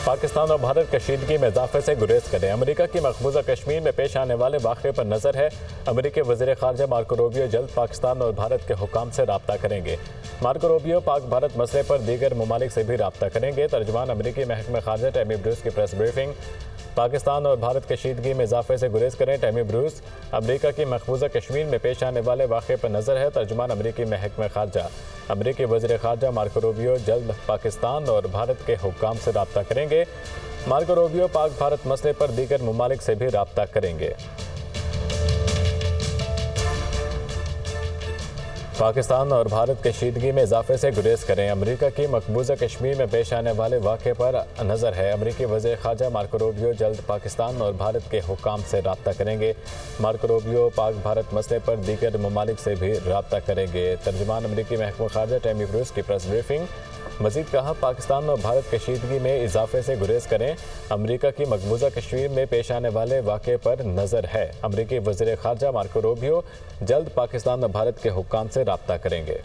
پاکستان اور بھارت کشیدگی میں اضافے سے گریز کریں۔ امریکہ کی مقبوضہ کشمیر میں پیش آنے والے واقعے پر نظر ہے۔ امریکی وزیر خارجہ مارکو روبیو جلد پاکستان اور بھارت کے حکام سے رابطہ کریں گے۔ مارکو روبیو پاک بھارت مسئلے پر دیگر ممالک سے بھی رابطہ کریں گے۔ ترجمان امریکی محکمہ خارجہ ٹیمی بروس کی پریس بریفنگ۔ پاکستان اور بھارت کشیدگی میں اضافے سے گریز کریں۔ ٹیمی بروس، امریکہ کی مقبوضہ کشمیر میں پیش آنے والے واقعے پر نظر ہے۔ ترجمان امریکی محکمہ خارجہ۔ امریکی وزیر خارجہ مارکو روبیو جلد پاکستان اور بھارت کے حکام سے رابطہ کریں گے۔ مارکو روبیو پاک بھارت مسئلے پر دیگر ممالک سے بھی رابطہ کریں گے۔ پاکستان اور بھارت کشیدگی میں اضافے سے گریز کریں۔ امریکہ کی مقبوضہ کشمیر میں پیش آنے والے واقعے پر نظر ہے۔ امریکی وزیر خارجہ مارکو روبیو جلد پاکستان اور بھارت کے حکام سے رابطہ کریں گے۔ مارکو روبیو پاک بھارت مسئلے پر دیگر ممالک سے بھی رابطہ کریں گے۔ ترجمان امریکی محکمہ خارجہ ٹیمی بروس کی پریس بریفنگ۔ مزید کہا، پاکستان اور بھارت کشیدگی میں اضافے سے گریز کریں۔ امریکہ کی مقبوضہ کشمیر میں پیش آنے والے واقعے پر نظر ہے۔ امریکی وزیر خارجہ مارکو روبیو جلد پاکستان اور بھارت کے حکام سے رابطہ کریں گے۔